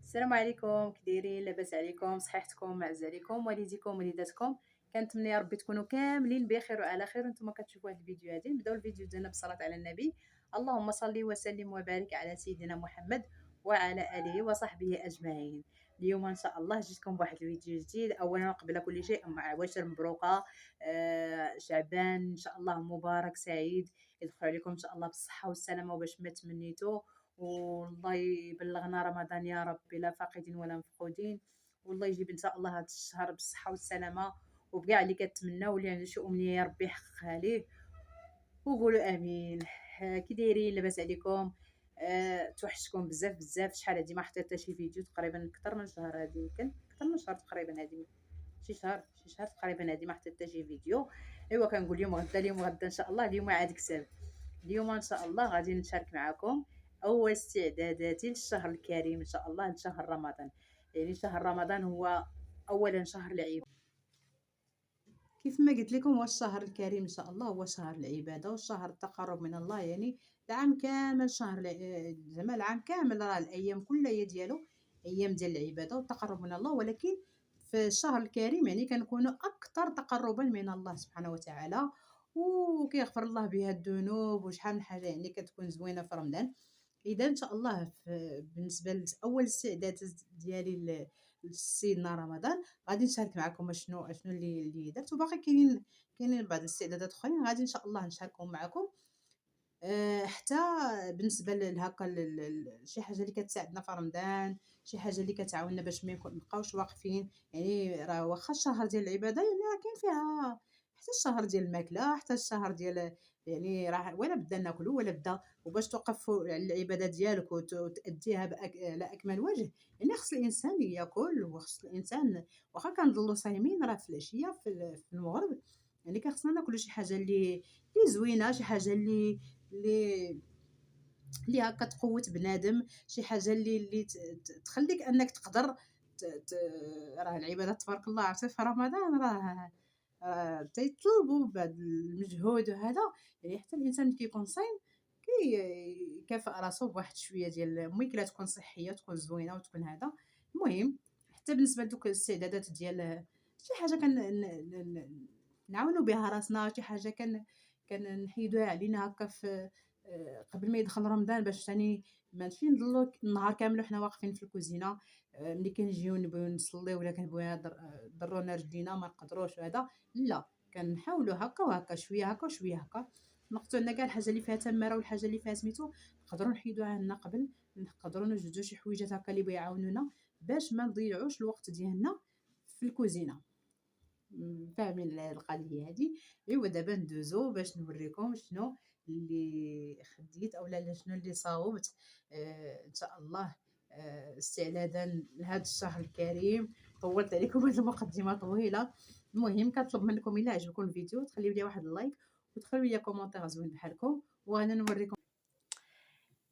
السلام عليكم، كي دايرين؟ لاباس عليكم؟ صحيحتكم؟ معز عليكم؟ والديكم وليداتكم، كنتمنى يا ربي تكونوا كاملين بخير وعلى خير. وانتم كتشوفوا هذا الفيديو هذه، نبداو الفيديو ديالنا بالصلاه على النبي. اللهم صل وسلم وبارك على سيدنا محمد وعلى اله وصحبه اجمعين. اليوم ان شاء الله جيتكم بواحد الفيديو جديد. اولا قبل كل شيء عواشر مبروكه، شعبان ان شاء الله مبارك سعيد، يدخل عليكم ان شاء الله بالصحه والسلامه وباش ما تمنيتوا، والله يبلغنا رمضان يا رب لا فاقدين ولا مفقودين، والله يجيب ان شاء الله هذا الشهر بالصحه والسلامه وبكاع اللي كتمناو واللي عنده شي امنيه يا ربي يحققها ليه، وقولوا امين. كي دايرين؟ لاباس عليكم؟ توحشتكم بزاف بزاف. شحال هادي ما حطيت حتى شي فيديو، تقريبا اكثر من شهر هادي، يمكن اكثر من شهر تقريبا هادي، شي شهر تقريبا هادي ما حطيت حتى شي فيديو. ايوا كنقول اليوم غدا ان شاء الله، اليوم عاد كسب. اليوم ان شاء الله غادي نشارك معكم اول استعداداتي للشهر الكريم ان شاء الله، لشهر رمضان. يعني شهر رمضان هو اولا شهر العباده، كيف ما قلت لكم هو الشهر الكريم ان شاء الله، هو شهر العباده وشهر التقرب من الله. يعني العام كامل زعما العام كامل راه الايام كلها ديالو ايام ديال العباده والتقرب من الله، ولكن في الشهر الكريم يعني كنكونوا اكثر تقربا من الله سبحانه وتعالى، وكيغفر الله بها الذنوب وشحال من حاجه يعني كتكون زوينه في رمضان. اذا ان شاء الله بالنسبه لاول استعدادات ديالي لسيدنا رمضان، غادي نشارك معكم شنو اللي درت، وباقي كاينين بعض الاستعدادات اخرين غادي ان شاء الله نشاركهم معكم. حتى بالنسبه لهكا شي حاجه اللي كتساعدنا في رمضان، شي حاجه اللي كتعاوننا باش ما نبقاوش واقفين. يعني راه واخا الشهر ديال العباده يعني راه كاين فيها حتى الشهر ديال الماكله، حتى الشهر ديال يعني راه ولا بدا ناكلو ولا بدا، وباش توقف على العباده ديالك وتأديها على اكمل وجه، يعني خص الانسان ياكل، وخص الانسان واخا كنضلوا صايمين راه في العشيه في المغرب يعني كنخصنا ناكلوا شي حاجه اللي زوينه، شي حاجه اللي اللي هكا تقوت بنادم، شي حاجه اللي تخليك انك تقدر ت... ت... راه العبادات تبارك الله عرفتي في رمضان راه تيطلبوا بعض المجهود وهذا. يعني حتى الانسان اللي كيكون صايم يكافئ راسو بواحد شويه ديال الماكله تكون صحيه وتكون زوينه وتكون هذا. المهم حتى بالنسبه لدوك الاستعدادات ديال شي حاجه نعاونوا بها راسنا، شي حاجه كنحيدوها علينا هكا في قبل ما يدخل رمضان، باش ثاني ماشي نضلوا النهار كامل وحنا واقفين في الكوزينه. ملي كنجيو نبغيو نصليو ولا كنبغيو ضرونا رجلينا ما نقدروش وهذا، لا كنحاولوا هكا وهكا، شويه هكا وشويه هكا، نقطعوا لنا كاع الحاجه اللي فيها تماره والحاجه اللي فيها سميتو نقدروا نحيدوها عنا قبل، نقدروا نوجدوا شي حويجات هكا اللي بيعاونونا باش ما نضيعوش الوقت ديالنا في الكوزينه. فاهمين القضيه هذه؟ ايوا دابا ندوزو باش نوريكم شنو اللي خديت اولا شنو اللي صاوبت ان شاء الله استعدادا لهذا الشهر الكريم. طولت عليكم هذه المقدمه طويله. المهم كنطلب منكم الا عجبكم الفيديو تخليو لي واحد اللايك وتخليو لي كومونتير زوين بحالكم، وانا نوريكم.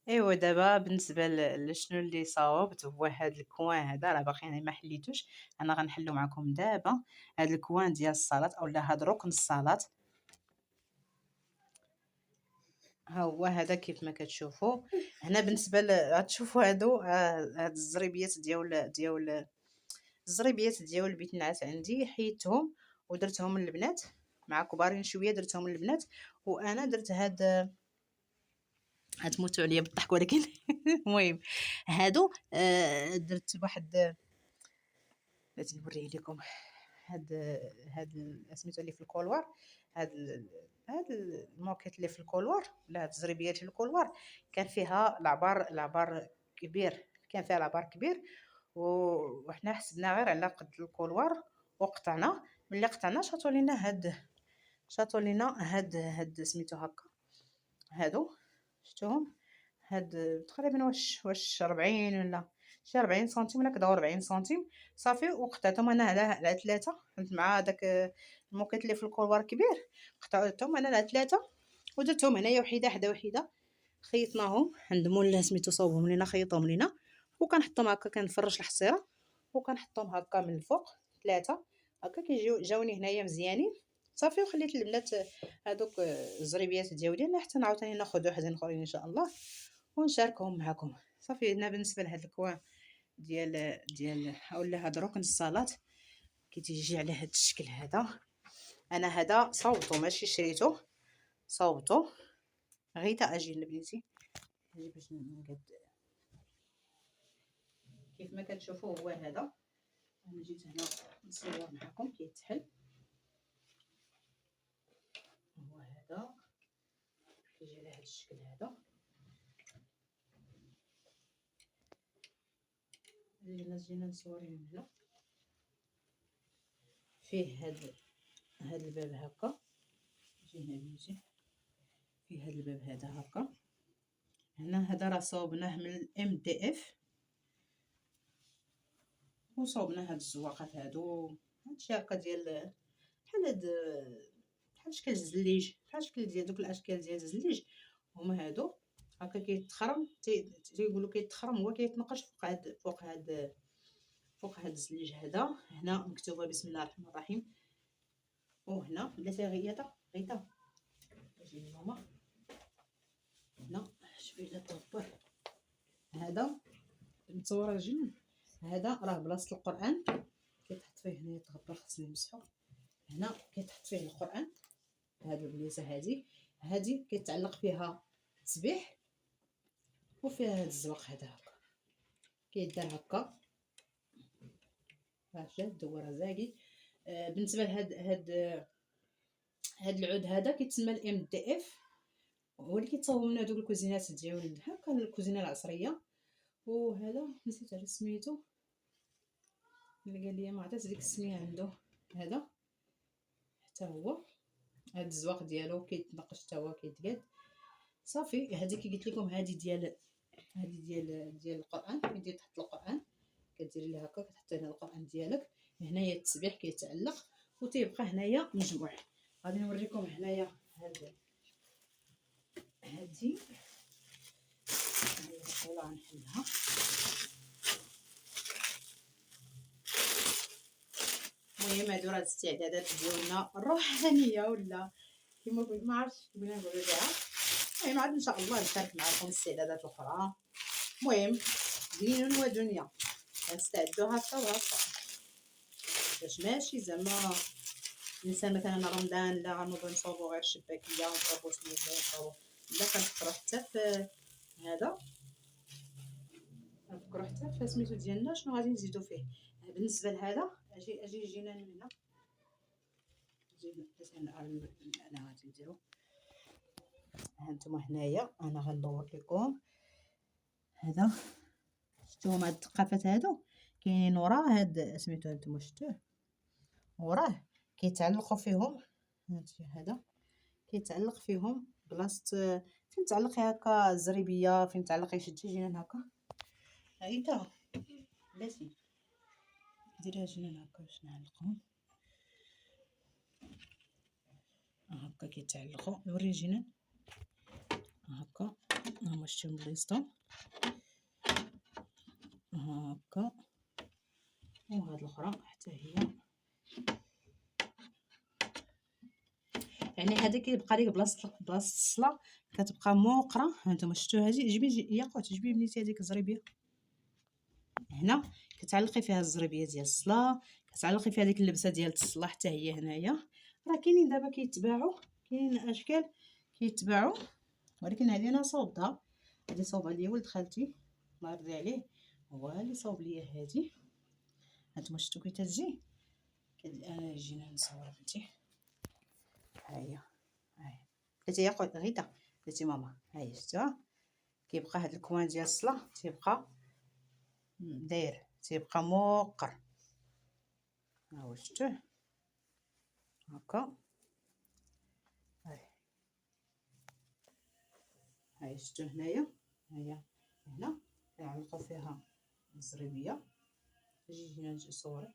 ايوا دابا بالنسبه لشنو اللي صاوبت هو هذا الكوان هذا، راه باقي انا ما حليتوش، انا غنحلو معكم دابا. هذا الكوان ديال الصلاه اولا هذا ركن الصلاه، ها هو هذا كيف ما كتشوفوا هنا. بالنسبه غتشوفوا هاد الزريبيات ديال الزريبيات ديال البيت النعاس عندي حيدتهم ودرتهم للبنات، مع كبارين شويه درتهم للبنات، وانا درت هاد غتموتوا عليا بالضحك ولكن المهم هادو درت واحد بلاتي نوريه لكم. هاد سميتو اللي في الكولوار، هاد الموكيت اللي في الكولوار ولا هاد الزريبيات في الكولوار كان فيها العبار كبير، كان فيها العبار كبير وحنا حسبنا غير على قد الكولوار وقطعنا. ملي قطعنا شاطوا لينا هاد سميتو هكا، هادو شفتوهم، هاد تقريبا واش 40 ولا شي 40 سنتيم ولا كدا 40 سنتيم صافي. وقطعتهم انا على ثلاثه، فهمت، مع داك الموكيت اللي في الكولوار كبير قطعتهم انا على ثلاثه ودرتهم هنايا وحده حدا وحده، خيطناهم عند مول سميتو صوبهم لينا، خيطهم لينا وكنحطهم هكا، كنفرش الحصيره وكنحطهم هكا من الفوق ثلاثه هكا كيجيو جاوني هنايا مزيانين صافي. وخليت البنات هذوك الزريبيات ديالي حتى عاوتاني ناخذ وحدين اخرين ان شاء الله ونشاركهم معكم. صافي هنا بالنسبه لهاد الكوان ديال اولا هاد ركن الصالات كيتيجي على هاد الشكل هذا. انا هذا صوبته ماشي شريته، صوبته غيتا اجي لبنيتي اجي باش نقد كيف ما كتشوفوا. هو هذا انا جيت هنا نصور معكم كيتحل. هو هذا كيجي على هاد الشكل هذا. جينا نصوريه من هنا. فيه هاد الباب هكا، جينا بنتي فيه هاد الباب هذا هكا. هنا هذا راه صوبناه من الام دي اف وصوبنا هاد الزواقات هادو، هادشي هكا ديال بحال شكل الزليج، بحال شكل ديال دوك الاشكال ديال الزليج هما هادو هكا. كيتخرم تيقولوا كيتخرم، هو كيتنقش فوق هاد الزليج هذا. هنا مكتوبه بسم الله الرحمن الرحيم. وهنا بلاتي غيتا اجي ماما هنا شوفي لا طبر هذا متصوره جنون. هذا راه بلاصه القران كيتحط فيه هنا يتغبر، خصني نمسحو. هنا كيتحط فيه القران. هاد البليصه هادي كيتعلق فيها التسبيح وفيها هاد الزواق هذا هكا كيدار هكا راه الدوره زاكي. بالنسبه هاد العود هذا كيتسمى الام دي اف، هو اللي كيتصاوب من هذوك الكوزينات ديال هكا الكوزينه العصريه. وهذا نسيت على سميتو اللي قال لي ما عطيت ديك السميه عنده. هذا حتى هو هاد الزواق ديالو كيتنقش حتى هو كيتقاد صافي. هذه كي قلت لكم هذه ديال القران، كي تحط القران كديري ليه هكا كتحطي هنا القران ديالك. هنايا التسبيح كيتعلق وتيبقى هنايا مجموع. غادي نوريكم هنايا هذه نحاول نحلها. المهم هادو راه الاستعدادات ديالنا الروحانيه ولا كيما قلت ما عرفتش كيفاش نقولوا ليها. المهم عاد ان شاء الله نشارك معكم الاستعدادات الاخرى. المهم دين ودنيا كنستعدوا هكا وهكا باش ماشي زعما الانسان مثلا رمضان لا غنوضو نصوبو غير الشباكيه ونصوبو سميتو ونصوبو لا. كنفكروا حتى في هذا، كنفكروا حتى في سميتو ديالنا شنو غادي نزيدو فيه. بالنسبه لهذا اجي جينا من هنا انا غادي نديرو. هانتوما هنايا انا غندور لكم هذا. شفتوهم هاد الثقافات هادو كاينين وراه هاد سميتو هانتوما شفتوه وراه كيتعلقوا فيهم. هذا كيتعلق فيهم بلاصه فين تعلقي هكا الزريبيه، فين تعلقي شي جنان هكا هايتا بلاتي ديريها جنان هكا باش نعلقهم هكا كيتعلقوا. نوري جنان هكا هما شتيهم بلاصتهم هكا. وهاد الاخرى حتى هي يعني هذا كيبقى لك بلاصه الصلاه كتبقى موقره. هانتوما شفتوا هذه جيبي ياقوت جيبي بنيتي هذيك الزريبيه هنا كتعلقي فيها الزريبيه ديال الصلاه، كتعلقي فيها ديك اللبسه ديال الصلاه حتى هي هنايا. راه كاينين دابا كيتباعوا، كاينين اشكال كيتباعوا، ولكن هذه انا صوبتها. هذه صوبها لي ولد خالتي الله يرضي عليه، هو اللي صوب ليا هذه. هانتوما شفتو كي تجي انا جينا نصور بنتي. ها هي بلاتي يا غيدا بلاتي ماما. ها هي شفتوها كيبقى هاد الكوان ديال الصلا تيبقى داير تيبقى موقر. ها هو شفتوه هكا. هاي شفتو هنايا. هيا هنا كنعلقو فيها الزريبيه. جينا نجي صوري.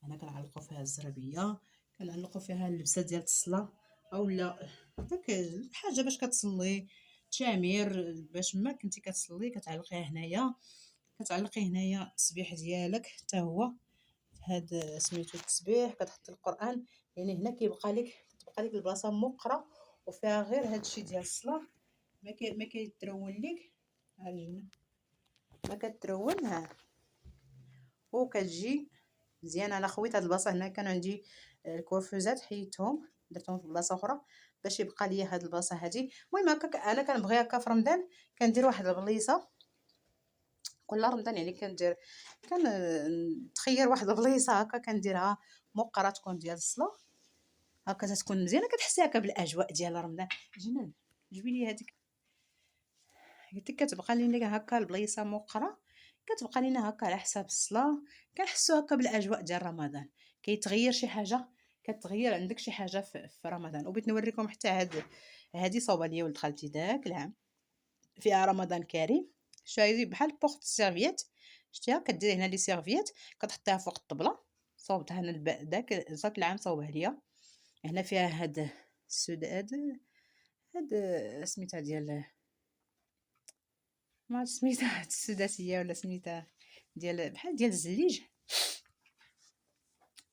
هنا كنعلقو فيها الزربيه، كنعلقو فيها اللبسه ديال الصلاه اولا داك الحاجه باش كتصلي تشامير باش ما كنتي كتصلي كتعلقيها هنايا. كتعلقي هنايا التسبيح ديالك حتى هو هاد سميتو التسبيح. كتحطي القران يعني هنا كتبقى لك البلاصه موقره وفيها غير هادشي ديال الصلاه. ما كيترون لك. ها جينا ما كترون. ها وكتجي مزيان. انا خويت هاد البلاصه هنا كان عندي الكوافوزات حيدتهم درتهم في بلاصه اخرى باش يبقى ليا هاد البلاصه هادي. المهم هكا انا كنبغي هكا في رمضان كندير واحد البليصه كل رمضان يعني كندير تخير واحد البليصه هكا كنديرها مقره تكون ديال الصلاه هكا تكون مزيانه. كتحسي هكا بالاجواء ديال رمضان. جنان جيبي لي هذيك قلت لك كتبقى لينا هكا البليصه مقره كتبقى لينا هكا على حساب الصلاه. كنحسوا هكا بالاجواء ديال رمضان. كيتغير شي حاجه كتغير عندك شي حاجه في رمضان. وبغيت نوريكم حتى هذه صوبه ليا ولد خالتي داك العام فيها رمضان كريم. شتي بحال بورت سيرفييت شتيها كديري هنا لي سيرفييت كتحطيها فوق الطبله. صوبتها انا داك العام صوبها ليا. هنا فيها هاد السداد هاد سميتها ديال ما عرفت سميتها السداسيه ولا سميتها ديال بحال ديال الزليج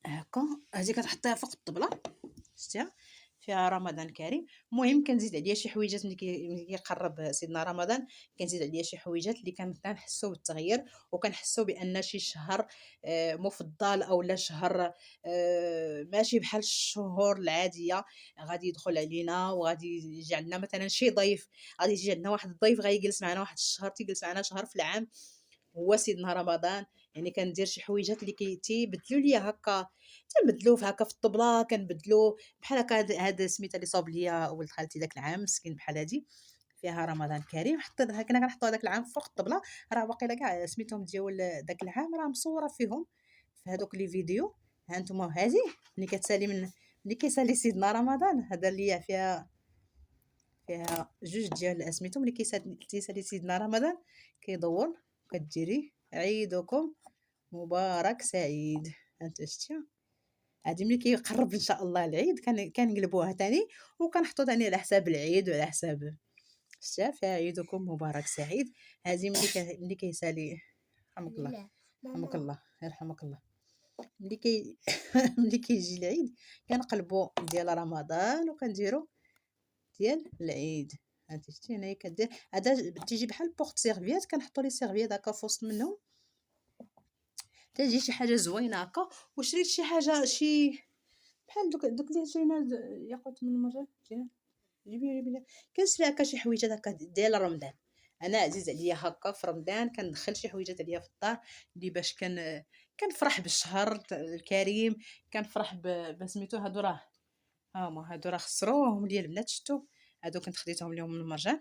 هكا. هذه كتحطيها فوق الطبله شتيها فيها رمضان كريم. المهم كنزيد عليها شي حويجات ملي كيقرب سيدنا رمضان كنزيد عليها شي حويجات اللي كنحسوا بالتغيير وكنحسوا بان شي شهر مفضل اولا شهر ماشي بحال الشهور العاديه غادي يدخل علينا وغادي يجي عندنا مثلا شي ضيف. غادي يجي عندنا واحد الضيف غيجلس معنا واحد الشهر تيجلس معنا شهر في العام هو سيدنا رمضان. يعني كندير شي حويجات اللي تيبدلوا ليا هكا تنبدلوه هكا في الطبله كنبدلو بحال هكا. هاد سميتها اللي صوب ليا ولد خالتي داك العام مسكين بحال هادي فيها رمضان كريم. حطيتها كنا كنحطوها داك العام فوق الطبله. راه باقيلا كاع سميتهم ديال داك العام راه مصوره فيهم في هذوك لي فيديو. ها نتوما هذه ملي كتسالي ملي كيسالي سيدنا رمضان هذا اللي فيها جوج ديال سميتو ملي كيسالي سيدنا رمضان كيدور كديري عيدكم مبارك سعيد. انت شتيها هادي ملي كيقرب ان شاء الله العيد كنقلبوها تاني وكنحطو تاني على حساب العيد وعلى حساب شتيها فيها عيدكم مبارك سعيد. هذه ملي كيسالي رحمك الله رحمك الله يرحمك الله ملي ملي كيجي العيد كنقلبو ديال رمضان وكنديرو ديال العيد. هانتي شتي هنايا كدير هذا تيجي بحال بورت سيرفيات كنحطوا لي سيرفيات هكا في وسط منهم تجي شي حاجه زوينه هكا. وشريت شي حاجه شي بحال دوك اللي شرينا ياقوت من المرة جينا جيبي كنشري هكا شي حويجات هكا ديال رمضان. انا عزيز عليا هكا في رمضان كندخل شي حويجات عليا في الدار اللي باش كنفرح بالشهر الكريم. كنفرح بسميتو هادو راه هما هادو راه خسروهم ليا البنات شفتو هادو كنت خديتهم لهم من المرجان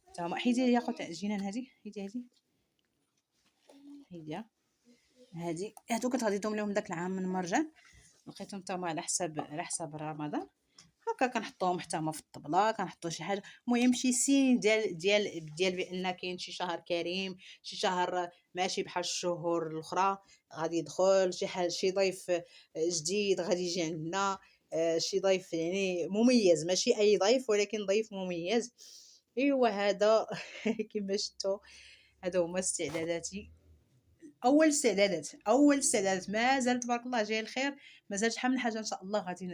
حتى هما. حيدي ياقوت جينان هادي حيدي هادي هادو كنت خديتهم لهم داك العام من المرجان لقيتهم حتى هما على حساب رمضان هكا. كنحطوهم حتى هما في الطبله كنحطو شي حاجه. المهم شي سين ديال بان كاين شي شهر كريم شي شهر ماشي بحال الشهور الاخرى. غادي يدخل شي حاجه شي ضيف جديد غادي يجي عندنا شي ضيف يعني مميز ماشي اي ضيف ولكن ضيف مميز. ايوا هذا كما شفتوا هذا هما استعداداتي. اول استعدادات مازال تبارك الله جاي الخير. مازال شحال من حاجه ان شاء الله غادي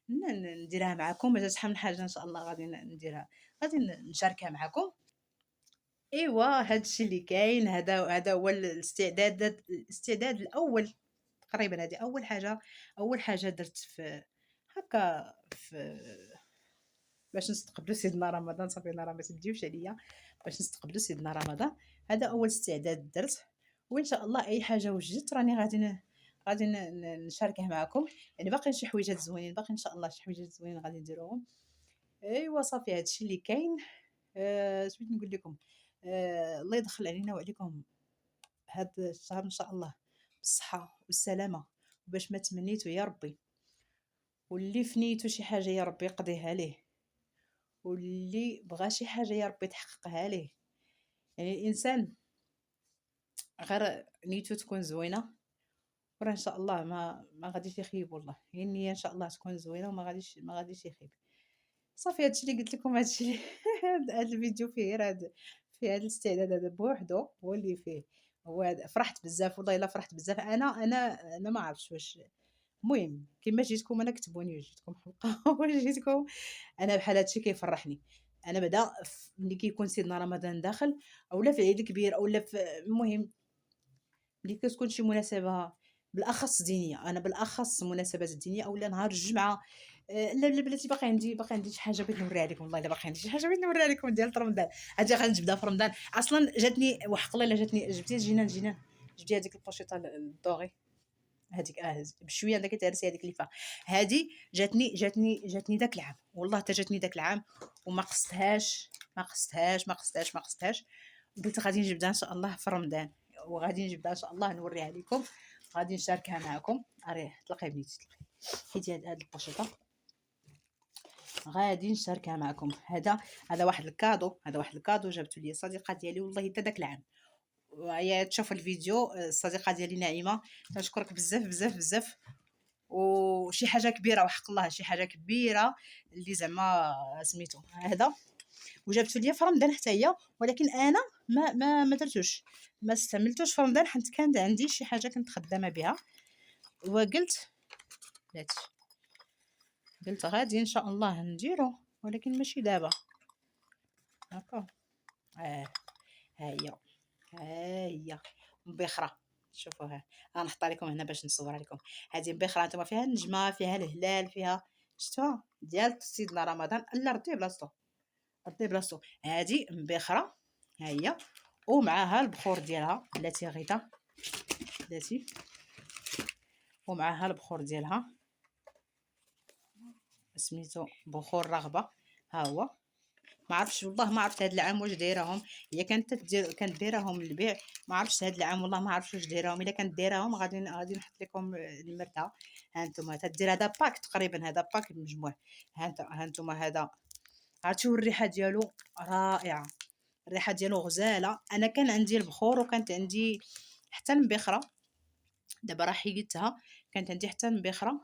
نديرها معكم. مازال شحال من حاجه ان شاء الله غادي نديرها غادي نشاركها معكم. ايوا هادشي اللي كاين هذا هو الاستعداد الاول تقريبا. هذه اول حاجه درت في هكا في باش نستقبلوا سيدنا رمضان. صافي راه ما تبديوش عليا باش نستقبلوا سيدنا رمضان. هذا اول استعداد درت. وان شاء الله اي حاجه وجدت راني نشاركها معكم. يعني باقي شي حويجات زوينين، باقي ان شاء الله شي حويجات زوينين غادي نديروهم. ايوا صافي هادشي اللي كاين. بغيت نقول لكم الله يدخل علينا وعليكم هاد الشهر ان شاء الله بالصحه والسلامه، وباش ما تمنيتو يا ربي، واللي فنيتو شي حاجه يا ربي يقضيها ليه، واللي بغى شي حاجه يا ربي تحققها ليه. يعني الانسان غير نيتو تكون زوينه وراه ان شاء الله ما غاديش يخيب. والله هي النيه ان شاء الله تكون زوينه وما غاديش يخيب. صافي هادشي اللي قلت لكم، هادشي هاد الفيديو فيه غير فيه هاد الاستعداد هذا بوحدو هو اللي فيه. هو فرحت بزاف والله الا فرحت بزاف. انا ما عرفتش واش. المهم كيما جيتكم انا كتبوني وجيتكم حلقه وجيتكم انا بحال هادشي كيفرحني. انا بعدا ملي كيكون سيدنا رمضان داخل اولا في العيد الكبير اولا في المهم ملي كتكون شي مناسبه بالاخص دينيه، انا بالاخص مناسبات دينيه اولا نهار الجمعه. لا بلاتي باقي عندي شي حاجه بغيت نوريها لكم. والله الا باقي عندي شي حاجه بغيت نوريها لكم ديال رمضان. هادي غنجبدها في رمضان. اصلا جاتني وحق الله الا جاتني جبتي الجنان جبتي هذيك البوشيطه الدوغي هذيك بشويه انا كتهرسي هذيك اللي فيها. هذه جاتني داك العام والله حتى جاتني داك العام وما قصتهاش ما قصتهاش. قلت غادي نجبدها ان شاء الله في رمضان، وغادي نجبدها ان شاء الله نوريها لكم، غادي نشاركها معكم. اريه تلقاي بنيتي تلقاي حيتي هاد البوشيطه غادي نشاركها معكم. هذا واحد الكادو جابته لي صديقه ديالي والله حتى داك العام. وهي تشوف الفيديو الصديقه ديالي نعيمه، تنشكرك بزاف بزاف بزاف. وشي حاجه كبيره وحق الله شي حاجه كبيره اللي زعما سميتو هذا. وجابته ليا في رمضان حتى هي، ولكن انا ما درتوش، ما استعملتوش في رمضان حيت كانت عندي شي حاجه كنت خدامه بها. وقلت بلاتي قلت غادي ان شاء الله نديرو ولكن ماشي دابا. هكا ها هي مبخره. شوفوها غنحط لكم هنا باش نصورها لكم. هذه مبخره انتما فيها النجمه فيها الهلال فيها شفتوها ديال سيدنا رمضان. لا ردي بلاصتو هذه مبخره ها هي، ومعها البخور ديالها بلاتي غيطه بلاتي، ومعها البخور ديالها سميتو بخور رغبه. ها هو ما عرفتش والله ما عرفت هاد العام واش دايرهم. هي كانت دايرهم للبيع. ما عرفتش هاد العام والله ما عرفتش واش دايرهم. الا كانت دايرهم غادي نحط لكم المرتها. ها انتم تدير هذا باك تقريبا، هذا باك مجموع. ها انتم هذا عرفتوا الريحه ديالو رائعه، الريحه ديالو غزاله. انا كان عندي البخور وكانت عندي حتى المبخره، دابا راه حيدتها. كانت عندي حتى المبخره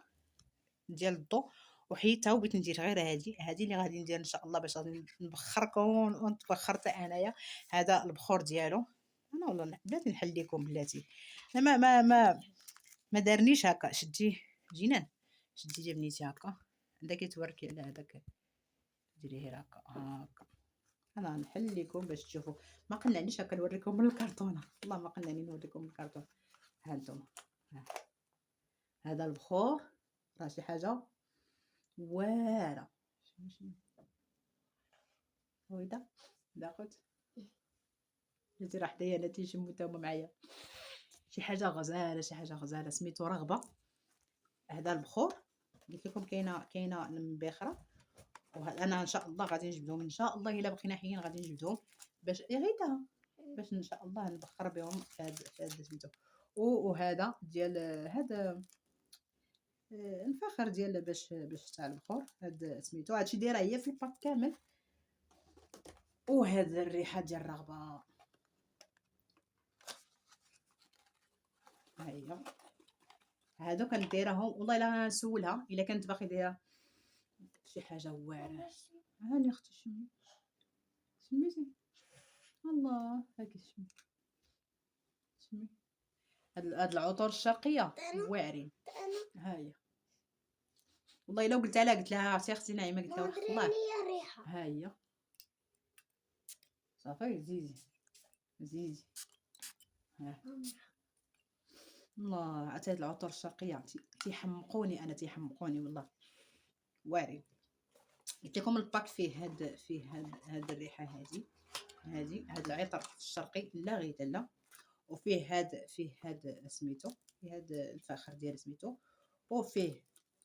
ديال الضو وحيدتها وبغيت ندير غير هذه اللي غادي ندير ان شاء الله باش غادي نبخركم ونتبخر حتى انايا. هذا البخور ديالو انا والله بلاتي نحل لكم بلاتي. انا ما دارنيش هكا. شديه جنان شدي يا بنيتي هكا عندك كيتوركي على هذاك ديريه هكا. انا نحل لكم باش تشوفوا. ما قنعنيش هكا نوريكم من الكرتونه، والله ما قنعني نوريكم من الكرتون. ها انتم هذا البخور راه شي حاجه واعره. ويدا داخل جيتي راح حدايا انا تيشمو تا هما معايا. شي حاجه غزاله سميتو رغبه. هذا البخور قلت لكم كاينه المبخره. انا ان شاء الله غادي نجبدهم ان شاء الله الا بقينا حيين غادي نجبدهم باش غيتها باش ان شاء الله نبخر بهم في هذا سميتو. وهذا ديال هذا الفخر ديال باش تاع البخور هذا سميتو. هادشي دايره هي في الباك كامل. وهذا الريحه ديال الرغبه ها هي. هادو كنت دايرهم والله الا نسولها الا كانت باقي دايره شي حاجه واعره. هاني اختي سميتي الله هاكي شمي هاد العطور الشرقيه واعرين. ها هي والله الا قلت لها عرفتي اختي نعيمه قلت لها وحق الله ها هي صافي زيزي ها الله. عاد هاد العطور الشرقيه تيحمقوني والله واعرين. قلت لكم الباك فيه هاد الريحه هاد العطر الشرقي لا غير لا. وفيه هاد سميتو، فيه هاد الفخر ديال سميتو، وفيه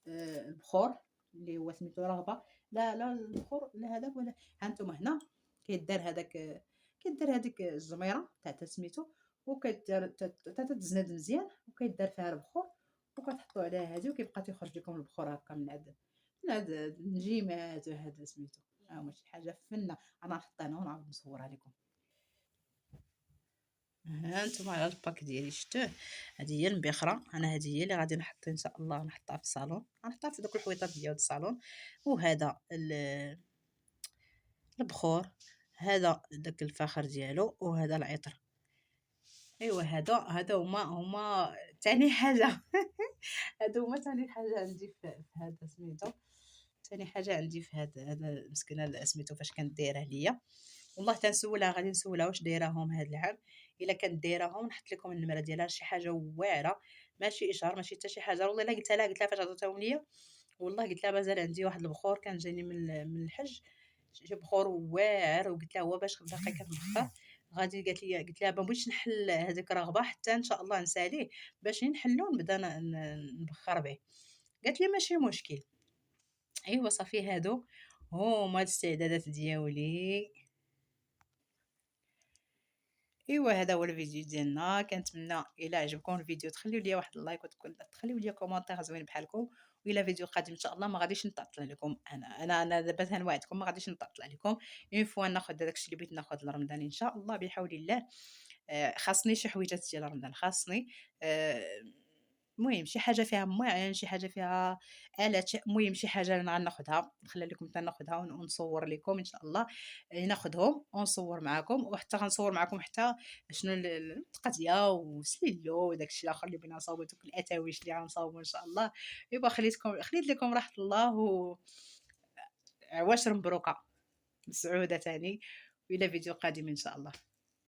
البخور اللي هو سميتو رغبة. لا البخور لا هذاك ولا. ها انتم هنا كيدار هذاك، كدير هذيك الجميره تاع سميتو، وكدار تتزند مزيان، وكيدار فيها البخور، وكتحطوا عليها هذه، وكيبقى تيخرج لكم البخور هكا من عند النجيمات وهذا سميتو. ها هو شي حاجه فنه. انا نحطها هنا ونعاود نصورها لكم. ها انتم على الباك ديالي شتوه. هذه هي المبخره. انا هذه هي اللي غادي نحط ان شاء الله، نحطها في الصالون، غنحطها في دوك الحويطات ديال الصالون. وهذا البخور، هذا داك الفخر ديالو، وهذا العطر. ايوا هذا هما تاني حاجه. هادو هما تاني حاجه عندي في هذا سميتو. تاني حاجه عندي في هذا مسكينه سميتو فاش كانت دايره ليا. والله تنسولها، غادي نسولها واش دايراهم هاد العام. الا كانت دايراهم نحط لكم النمره ديالها، شي حاجه واعره، ماشي اشهار، ماشي حتى شي حاجه. والله الا قلت لها فاش عطاتهم ليا، والله قلت لها مازال عندي واحد البخور كان جاني من الحج، شي بخور واعر، وقلت لها هو باش باقي كنبخر. غادي قالت لها ما بغيتش نحل هذيك رغبه حتى ان شاء الله نساليه باش نحلو نبدا نبخر به. قالت لي ماشي مشكل. ايوا صافي، هادو هما الاستعدادات ديالي. ايوا هذا هو الفيديو ديالنا. كنتمنى الا عجبكم الفيديو تخليو لي واحد اللايك، وتخليو لي كومونتير زوين بحالكم. والى فيديو قادم ان شاء الله ما غاديش نطلع لكم. انا دابا تنوعدكم ما غاديش نطلع لكم. اون فوا ناخذ داكشي اللي بغيت ناخذ لرمضان ان شاء الله بحول الله. خاصني شي حويجات ديال رمضان، خاصني. آه، المهم شي حاجه فيها ماعن، شي حاجه فيها آلات، المهم شي حاجه انا غناخذها، نخلي لكم حتى ناخذها ونصور لكم ان شاء الله. ناخذهم ونصور معكم، وحتى غنصور معكم حتى شنو التقضيه وسليلو وداك الشيء الاخر اللي بغينا نصاوبو، دوك الاتاويش اللي غنصاوبو ان شاء الله. يبقى خليت لكم راحه الله وعواشر مبروكه، مسعوده تاني. والى فيديو قادم ان شاء الله.